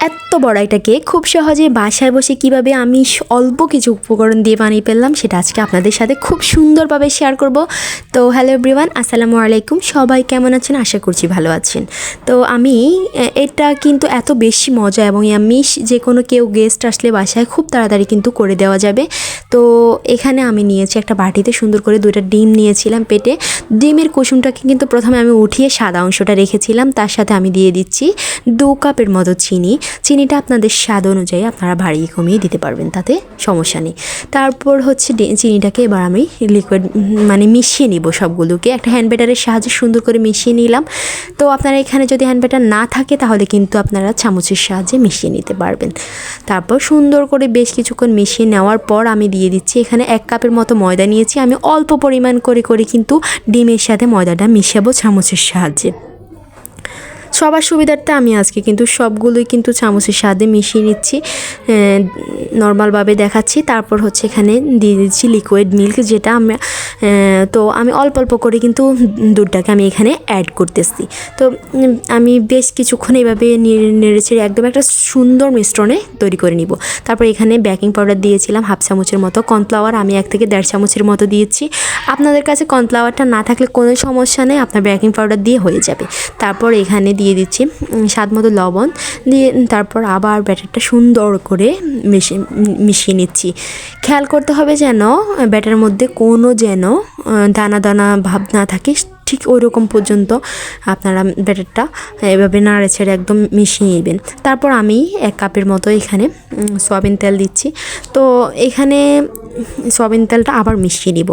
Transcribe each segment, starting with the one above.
এত বড় একটা কেক খুব সহজে বাসায় বসে কিভাবে আমি অল্প কিছু উপকরণ দিয়ে বানিয়ে ফেললাম সেটা আজকে আপনাদের সাথে খুব সুন্দরভাবে শেয়ার করব। তো হ্যালো এভরিওয়ান, আসসালামু আলাইকুম। সবাই কেমন আছেন? আশা করছি ভালো আছেন। তো আমি এটা কিন্তু এত বেশি মজা এবং আমি যে কোনো কেউ গেস্ট আসলে বাসায় খুব তাড়াতাড়ি কিন্তু করে দেওয়া যাবে। তো এখানে আমি নিয়েছি একটা বাটিতে সুন্দর করে 2টা ডিম নিয়েছিলাম পেটে। ডিমের কুসুমটাকে কিন্তু প্রথমে আমি উঠিয়ে সাদা অংশটা রেখেছিলাম, তার সাথে আমি দিয়ে দিচ্ছি 2 কাপের মতো চিনিটা আপনাদের স্বাদ অনুযায়ী আপনারা বাড়িয়ে কমিয়ে দিতে পারবেন, তাতে সমস্যা নেই। তারপর হচ্ছে চিনিটাকে এবার আমি লিকুইড মানে মিশিয়ে নিব সবগুলোকে। একটা হ্যান্ড ব্যাটারের সাহায্যে সুন্দর করে মিশিয়ে নিলাম। তো আপনারা এখানে যদি হ্যান্ড ব্যাটার না থাকে তাহলে কিন্তু আপনারা চামচের সাহায্যে মিশিয়ে নিতে পারবেন। তারপর সুন্দর করে বেশ কিছুক্ষণ মিশিয়ে নেওয়ার পর আমি দিয়ে দিচ্ছি এখানে 1 কাপের মতো ময়দা নিয়েছি। আমি অল্প পরিমাণ করে কিন্তু ডিমের সাথে ময়দাটা মিশাবো চামচের সাহায্যে। সবার সুবিধার্থে আমি আজকে কিন্তু সবগুলোই কিন্তু চামচের সাথে মিশিয়ে নিচ্ছি, নর্মালভাবে দেখাচ্ছি। তারপর হচ্ছে এখানে দিয়ে দিচ্ছি লিকুইড মিল্ক, যেটা আমরা তো আমি অল্প অল্প করে কিন্তু দুধটাকে আমি এখানে অ্যাড করতেছি। তো আমি বেশ কিছুক্ষণ এইভাবে নেড়েচেড়ে একদম একটা সুন্দর মিশ্রণে তৈরি করে নিব। তারপর এখানে বেকিং পাউডার দিয়েছিলাম 1/2 চামচের মতো, কর্নফ্লাওয়ার আমি 1 থেকে 1.5 চামচের মতো দিয়েছি। আপনাদের কাছে কর্নফ্লাওয়ারটা না থাকলে কোনো সমস্যা নেই, আপনার বেকিং পাউডার দিয়ে হয়ে যাবে। তারপর এখানে দিয়ে দিচ্ছি স্বাদ মতো লবণ দিয়ে তারপর আবার ব্যাটারটা সুন্দর করে মিশিয়ে নিচ্ছি। খেয়াল করতে হবে যেন ব্যাটার মধ্যে কোনো যেন দানা দানা ভাব না থাকে, ঠিক ওই রকম পর্যন্ত আপনারা ব্যাটারটা এভাবে নাড়ে ছেড়ে একদম মিশিয়ে নেবেন। তারপর আমি 1 কাপের মতো এখানে সয়াবিন তেল দিচ্ছি। তো এখানে সয়াবিন তেলটা আবার মিশিয়ে নিব।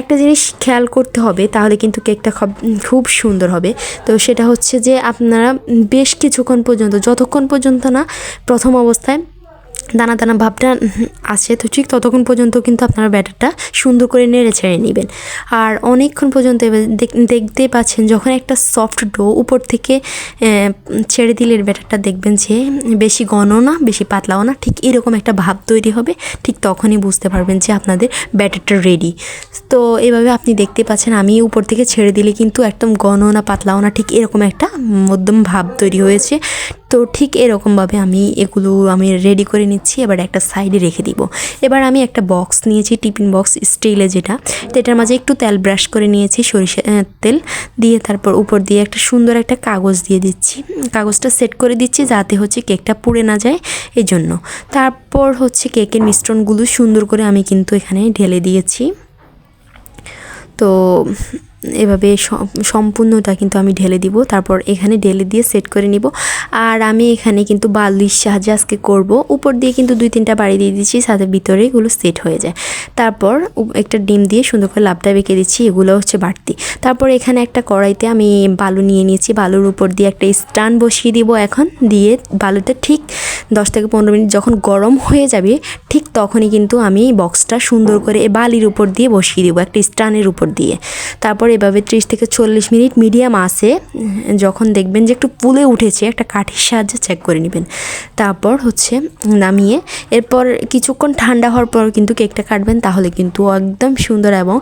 একটা জিনিস খেয়াল করতে হবে, তাহলে কিন্তু কেকটা খুব সুন্দর হবে। তো সেটা হচ্ছে যে আপনারা বেশ কিছুক্ষণ পর্যন্ত, যতক্ষণ পর্যন্ত না প্রথম অবস্থায় দানা দানা ভাবটা আসে, তো ঠিক ততক্ষণ পর্যন্ত কিন্তু আপনারা ব্যাটারটা সুন্দর করে নেড়ে ছেড়ে নেবেন। আর অনেকক্ষণ পর্যন্ত দেখতেই পাচ্ছেন যখন একটা সফট ডো উপর থেকে ছেড়ে দিলে ব্যাটারটা দেখবেন যে বেশি ঘনও না বেশি পাতলাও না, ঠিক এরকম একটা ভাব তৈরি হবে। ঠিক তখনই বুঝতে পারবেন যে আপনাদের ব্যাটারটা রেডি। তো এভাবে আপনি দেখতে পাচ্ছেন আমি উপর থেকে ছেড়ে দিলে কিন্তু একদম ঘনও না পাতলাও না, ঠিক এরকম একটা মধ্যম ভাব তৈরি হয়েছে। তো ঠিক এরকমভাবে আমি এগুলো রেডি করে নিচ্ছি। এবার একটা সাইডে রেখে দিব। এবার আমি একটা বক্স নিয়েছি, টিফিন বক্স স্টিলে, যেটা এটার মাঝে একটু তেল ব্রাশ করে নিয়েছি, সরিষা তেল দিয়ে। তারপর উপর দিয়ে একটা সুন্দর একটা কাগজ দিয়ে দিচ্ছি। কাগজটা সেট করে দিচ্ছি যাতে হচ্ছে কেকটা পুড়ে না যায় এই জন্য। তারপর হচ্ছে কেকের মিশ্রণগুলো সুন্দর করে আমি কিন্তু এখানে ঢেলে দিয়েছি। তো এভাবে সম্পূর্ণটা কিন্তু আমি ঢেলে দিব। তারপর এখানে ঢেলে দিয়ে সেট করে নিব। আর আমি এখানে কিন্তু বালির সাহায্যে আজকে করব। উপর দিয়ে কিন্তু 2-3টা বাড়ি দিয়ে দিচ্ছি, সাথে ভিতরে এগুলো সেট হয়ে যায়। তারপর একটা ডিম দিয়ে সুন্দর করে লাভটা বেঁকে দিচ্ছি, এগুলো হচ্ছে বাড়তি। তারপর এখানে একটা কড়াইতে আমি বালু নিয়ে নিয়েছি, বালুর উপর দিয়ে একটা স্ট্যান্ড বসিয়ে দিব। এখন দিয়ে বালুটা ঠিক 10 থেকে 15 মিনিট যখন গরম হয়ে যাবে, ঠিক তখনই কিন্তু আমি বক্সটা সুন্দর করে বালির উপর দিয়ে বসিয়ে দিব, একটা স্ট্যান্ডের উপর দিয়ে। তারপর এভাবে 30 থেকে 40 মিনিট মিডিয়াম আঁচে যখন দেখবেন যে একটু ফুলে উঠেছে, একটা কাঠির সাহায্যে চেক করে নেবেন। তারপর হচ্ছে নামিয়ে এরপর কিছুক্ষণ ঠান্ডা হওয়ার পর কিন্তু কেকটা কাটবেন, তাহলে কিন্তু একদম সুন্দর এবং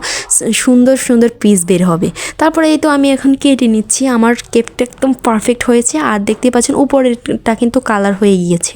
সুন্দর সুন্দর পিস বের হবে। তারপরে এই তো আমি এখন কেটে নিচ্ছি। আমার কেকটা একদম পারফেক্ট হয়েছে। আর দেখতে পাচ্ছেন উপরেরটা কিন্তু কালার হয়ে গিয়েছে।